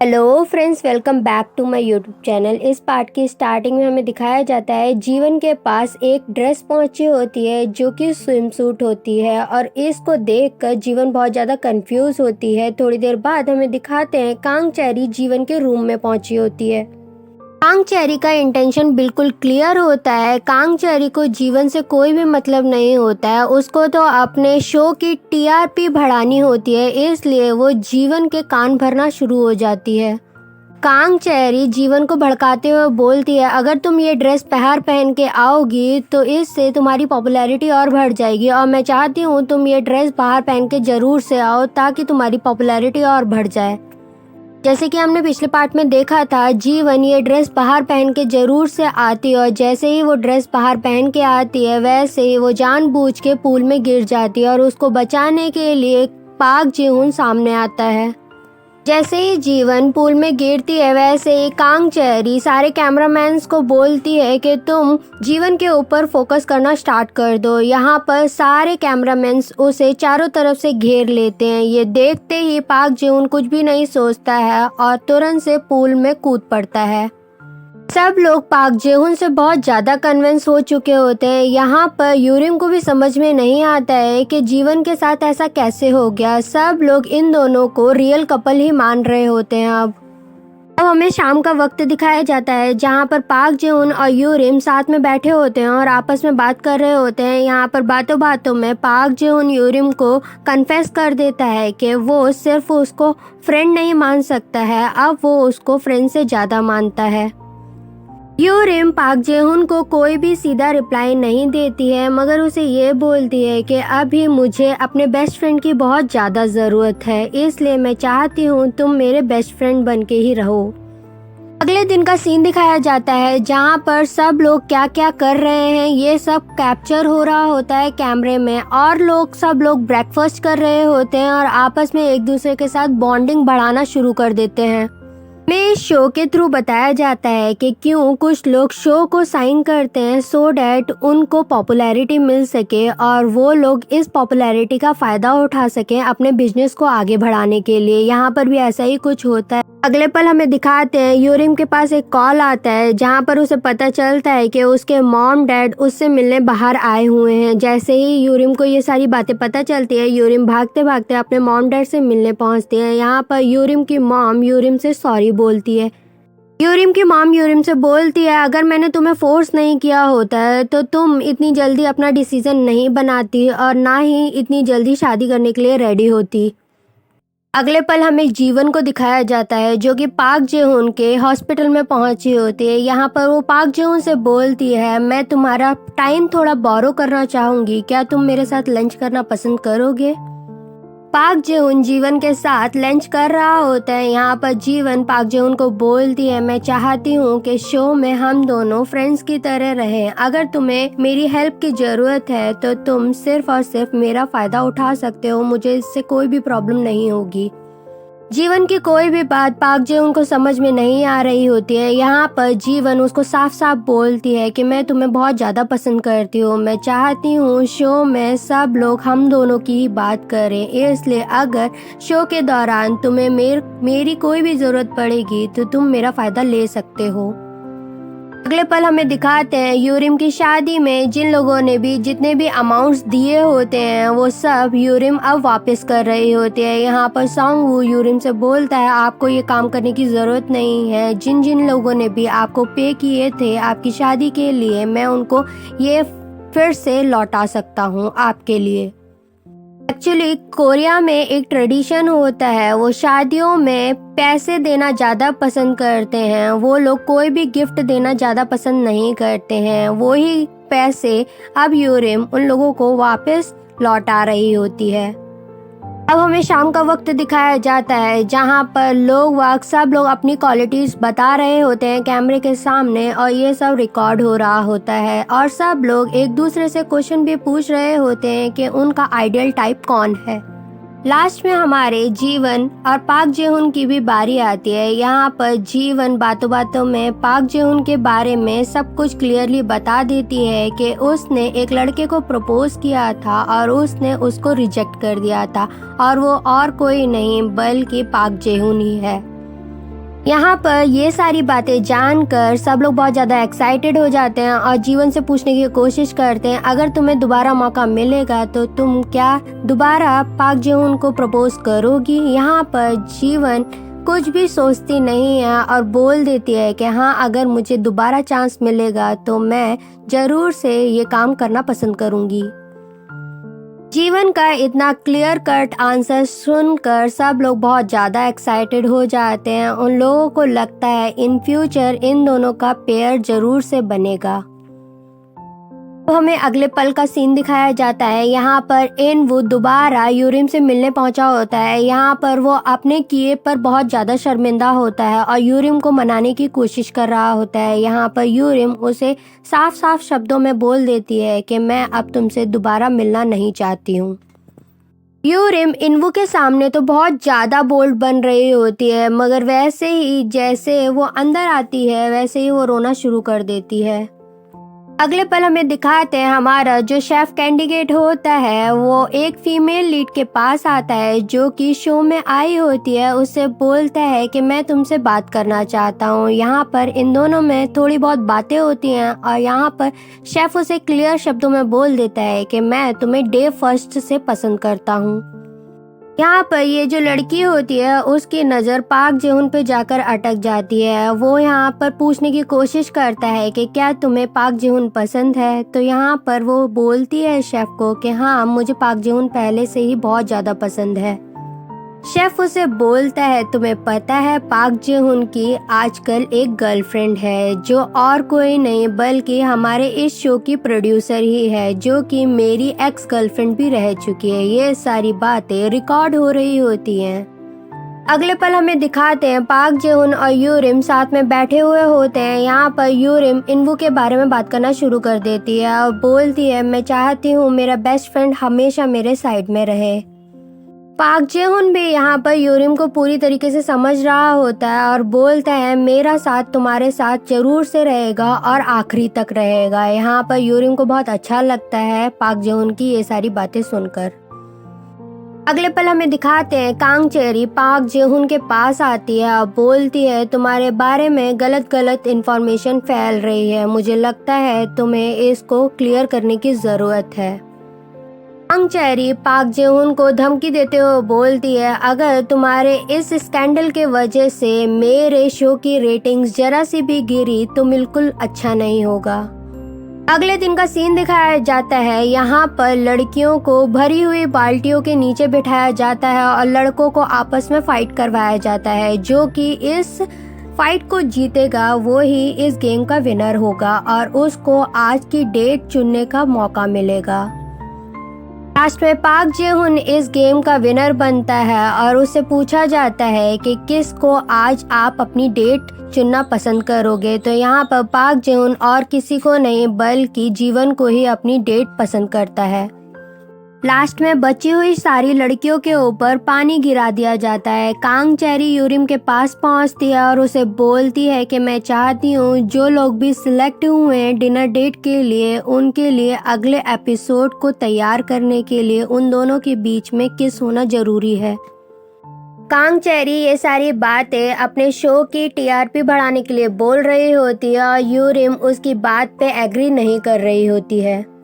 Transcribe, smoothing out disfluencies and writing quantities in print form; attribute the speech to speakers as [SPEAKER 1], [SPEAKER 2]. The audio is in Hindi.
[SPEAKER 1] Hello friends, welcome back to my YouTube channel. इस पार्ट की स्टार्टिंग में हमें दिखाया जाता है जीवन के पास एक ड्रेस पहुंची होती है जो कि स्विम सूट होती है और इसको देखकर जीवन बहुत ज़्यादा कंफ्यूज होती है। थोड़ी देर बाद हमें दिखाते हैं कांग चेरी जीवन के रूम में पहुंची होती है। कांग चेरी का इंटेंशन बिल्कुल क्लियर होता है। कांग चेरी को जीवन से कोई भी मतलब नहीं होता है, उसको तो अपने शो की टीआरपी बढ़ानी होती है, इसलिए वो जीवन के कान भरना शुरू हो जाती है। कांग चेरी जीवन को भड़काते हुए बोलती है, अगर तुम ये ड्रेस पहन के आओगी तो इससे तुम्हारी पॉपुलैरिटी और बढ़ जाएगी और मैं चाहती हूँ तुम ये ड्रेस बाहर पहन के जरूर से आओ ताकि तुम्हारी पॉपुलैरिटी और बढ़ जाए। जैसे कि हमने पिछले पार्ट में देखा था, जीवन ये ड्रेस बाहर पहन के जरूर से आती है और जैसे ही वो ड्रेस बाहर पहन के आती है वैसे ही वो जानबूझ के पूल में गिर जाती है और उसको बचाने के लिए पाक जी-हुन सामने आता है। जैसे ही जीवन पूल में गिरती है वैसे ही कांग चेरी सारे कैमरामैन्स को बोलती है कि तुम जीवन के ऊपर फोकस करना स्टार्ट कर दो। यहाँ पर सारे कैमरामैन्स उसे चारों तरफ से घेर लेते हैं। ये देखते ही पाक जी-हुन कुछ भी नहीं सोचता है और तुरंत से पूल में कूद पड़ता है। सब लोग पाक जी-हुन से बहुत ज़्यादा कन्विंस हो चुके होते हैं। यहाँ पर यूरिम को भी समझ में नहीं आता है कि जीवन के साथ ऐसा कैसे हो गया। सब लोग इन दोनों को रियल कपल ही मान रहे होते हैं। अब हमें शाम का वक्त दिखाया जाता है जहाँ पर पाक जी-हुन और यूरिम साथ में बैठे होते हैं और आपस में बात कर रहे होते हैं। यहाँ पर बातों बातों में पाक जी-हुन यूरिम को कन्फेस कर देता है कि वो सिर्फ उसको फ्रेंड नहीं मान सकता है, अब वो उसको फ्रेंड से ज़्यादा मानता है। यूरिम पाक जी-हुन को कोई भी सीधा रिप्लाई नहीं देती है, मगर उसे ये बोलती है कि अभी मुझे अपने बेस्ट फ्रेंड की बहुत ज़्यादा ज़रूरत है, इसलिए मैं चाहती हूँ तुम मेरे बेस्ट फ्रेंड बन के ही रहो। अगले दिन का सीन दिखाया जाता है जहाँ पर सब लोग क्या क्या कर रहे हैं ये सब कैप्चर हो रहा होता है कैमरे में और सब लोग ब्रेकफास्ट कर रहे होते हैं और आपस में एक दूसरे के साथ बॉन्डिंग बढ़ाना शुरू कर देते हैं। में इस शो के थ्रू बताया जाता है कि क्यों कुछ लोग शो को साइन करते हैं सो डैट उनको पॉपुलैरिटी मिल सके और वो लोग इस पॉपुलैरिटी का फ़ायदा उठा सकें अपने बिजनेस को आगे बढ़ाने के लिए। यहाँ पर भी ऐसा ही कुछ होता है। अगले पल हमें दिखाते हैं यूरिम के पास एक कॉल आता है जहाँ पर उसे पता चलता है कि उसके मॉम डैड उससे मिलने बाहर आए हुए हैं। जैसे ही यूरिम को ये सारी बातें पता चलती है, यूरिम भागते भागते अपने मॉम डैड से मिलने पहुँचती है। यहाँ पर यूरिम की मॉम यूरिम से सॉरी बोलती है। यूरिम की मॉम यूरिम से बोलती है, अगर मैंने तुम्हें फोर्स नहीं किया होता तो तुम इतनी जल्दी अपना डिसीजन नहीं बनाती और ना ही इतनी जल्दी शादी करने के लिए रेडी होती। अगले पल हमें जीवन को दिखाया जाता है जो कि पाक जी-हुन के हॉस्पिटल में पहुंची होती है। यहाँ पर वो पाक जी-हुन से बोलती है, मैं तुम्हारा टाइम थोड़ा बोरो करना चाहूँगी, क्या तुम मेरे साथ लंच करना पसंद करोगे? पाक जी-हुन जीवन के साथ लंच कर रहा होता है। यहाँ पर जीवन पाक जी-हुन को बोलती है, मैं चाहती हूँ कि शो में हम दोनों फ्रेंड्स की तरह रहें। अगर तुम्हें मेरी हेल्प की ज़रूरत है तो तुम सिर्फ और सिर्फ मेरा फ़ायदा उठा सकते हो, मुझे इससे कोई भी प्रॉब्लम नहीं होगी। जीवन की कोई भी बात पाक जी-हुन को समझ में नहीं आ रही होती है। यहाँ पर जीवन उसको साफ साफ बोलती है कि मैं तुम्हें बहुत ज़्यादा पसंद करती हूँ, मैं चाहती हूँ शो में सब लोग हम दोनों की ही बात करें, इसलिए अगर शो के दौरान तुम्हें मेरी कोई भी ज़रूरत पड़ेगी तो तुम मेरा फ़ायदा ले सकते हो। अगले पल हमें दिखाते हैं यूरिम की शादी में जिन लोगों ने भी जितने भी अमाउंट्स दिए होते हैं वो सब यूरिम अब वापस कर रही होती है। यहाँ पर सॉन्ग-वू यूरिम से बोलता है, आपको ये काम करने की ज़रूरत नहीं है, जिन जिन लोगों ने भी आपको पे किए थे आपकी शादी के लिए मैं उनको ये फिर से लौटा सकता हूँ आपके लिए। एक्चुअली कोरिया में एक ट्रेडिशन होता है, वो शादियों में पैसे देना ज़्यादा पसंद करते हैं। वो लोग कोई भी गिफ्ट देना ज़्यादा पसंद नहीं करते हैं। वही पैसे अब यूरिम उन लोगों को वापस लौटा रही होती है। अब हमें शाम का वक्त दिखाया जाता है जहाँ पर सब लोग अपनी क्वालिटीज़ बता रहे होते हैं कैमरे के सामने और ये सब रिकॉर्ड हो रहा होता है और सब लोग एक दूसरे से क्वेश्चन भी पूछ रहे होते हैं कि उनका आइडियल टाइप कौन है। लास्ट में हमारे जीवन और पाक जी-हुन की भी बारी आती है। यहाँ पर जीवन बातों बातों में पाक जी-हुन के बारे में सब कुछ क्लियरली बता देती है कि उसने एक लड़के को प्रपोज किया था और उसने उसको रिजेक्ट कर दिया था और वो और कोई नहीं बल्कि पाक जी-हुन ही है। यहाँ पर ये सारी बातें जानकर सब लोग बहुत ज़्यादा एक्साइटेड हो जाते हैं और जीवन से पूछने की कोशिश करते हैं, अगर तुम्हें दोबारा मौका मिलेगा तो तुम क्या दोबारा पाक जेहुन को प्रपोज करोगी। यहाँ पर जीवन कुछ भी सोचती नहीं है और बोल देती है कि हाँ, अगर मुझे दोबारा चांस मिलेगा तो मैं ज़रूर से ये काम करना पसंद करूँगी। जीवन का इतना क्लियर कट आंसर सुनकर सब लोग बहुत ज़्यादा एक्साइटेड हो जाते हैं। उन लोगों को लगता है इन फ्यूचर इन दोनों का पेयर जरूर से बनेगा। तो हमें अगले पल का सीन दिखाया जाता है। यहाँ पर इनवू दोबारा यूरिम से मिलने पहुंचा होता है। यहाँ पर वो अपने किए पर बहुत ज़्यादा शर्मिंदा होता है और यूरिम को मनाने की कोशिश कर रहा होता है। यहाँ पर यूरिम उसे साफ साफ शब्दों में बोल देती है कि मैं अब तुमसे दोबारा मिलना नहीं चाहती हूँ। यूरिम इनवू के सामने तो बहुत ज़्यादा बोल्ड बन रही होती है, मगर वैसे ही जैसे वो अंदर आती है वैसे ही वो रोना शुरू कर देती है। अगले पल हमें दिखाते हैं हमारा जो शेफ कैंडिडेट होता है वो एक फीमेल लीड के पास आता है जो कि शो में आई होती है। उससे बोलता है कि मैं तुमसे बात करना चाहता हूँ। यहाँ पर इन दोनों में थोड़ी बहुत बातें होती हैं और यहाँ पर शेफ उसे क्लियर शब्दों में बोल देता है कि मैं तुम्हें डे फर्स्ट से पसंद करता हूँ। यहाँ पर ये जो लड़की होती है उसकी नज़र पाक जेहुन पे जाकर अटक जाती है। वो यहाँ पर पूछने की कोशिश करता है कि क्या तुम्हें पाक जेहुन पसंद है। तो यहाँ पर वो बोलती है शेफ को कि हाँ, मुझे पाक जेहुन पहले से ही बहुत ज़्यादा पसंद है। शेफ उसे बोलता है तुम्हें पता है पाक जेहुन की आजकल एक गर्लफ्रेंड है जो और कोई नहीं बल्कि हमारे इस शो की प्रोड्यूसर ही है, जो कि मेरी एक्स गर्लफ्रेंड भी रह चुकी है। ये सारी बातें रिकॉर्ड हो रही होती हैं। अगले पल हमें दिखाते हैं पाक जेहुन और यूरिम साथ में बैठे हुए होते हैं। यहाँ पर यूरिम इनवू के बारे में बात करना शुरू कर देती है और बोलती है मैं चाहती हूँ मेरा बेस्ट फ्रेंड हमेशा मेरे साइड में रहे। पाक जेहुन भी यहाँ पर यूरिम को पूरी तरीके से समझ रहा होता है और बोलता है मेरा साथ तुम्हारे साथ जरूर से रहेगा और आखिरी तक रहेगा। यहाँ पर यूरिम को बहुत अच्छा लगता है पाक जेहुन की ये सारी बातें सुनकर। अगले पल हमें दिखाते हैं कांग चेरी पाक जेहुन के पास आती है और बोलती है तुम्हारे बारे में गलत गलत इन्फॉर्मेशन फैल रही है, मुझे लगता है तुम्हें इसको क्लियर करने की ज़रूरत है। कांग चेरी पाक जेहुन को धमकी देते हुए बोलती है अगर तुम्हारे इस स्कैंडल के वजह से मेरे शो की रेटिंग्स जरा सी भी गिरी तो बिल्कुल अच्छा नहीं होगा। अगले दिन का सीन दिखाया जाता है। यहाँ पर लड़कियों को भरी हुई बाल्टियों के नीचे बिठाया जाता है और लड़कों को आपस में फाइट करवाया जाता है। जो कि इस फाइट को जीतेगा वो ही इस गेम का विनर होगा और उसको आज की डेट चुनने का मौका मिलेगा। लास्ट में पाक जेहुन इस गेम का विनर बनता है और उससे पूछा जाता है कि किसको आज आप अपनी डेट चुनना पसंद करोगे। तो यहाँ पर पाक जेहुन और किसी को नहीं बल्कि जीवन को ही अपनी डेट पसंद करता है। लास्ट में बची हुई सारी लड़कियों के ऊपर पानी गिरा दिया जाता है। कांग चेरी यूरिम के पास पहुंचती है और उसे बोलती है कि मैं चाहती हूँ जो लोग भी सिलेक्ट हुए हैं डिनर डेट के लिए उनके लिए अगले एपिसोड को तैयार करने के लिए उन दोनों के बीच में किस होना जरूरी है। कांग चेरी ये सारी बातें अपने शो की टीआरपी बढ़ाने के लिए बोल रही होती है और यूरिम उसकी बात पे एग्री नहीं कर रही होती है।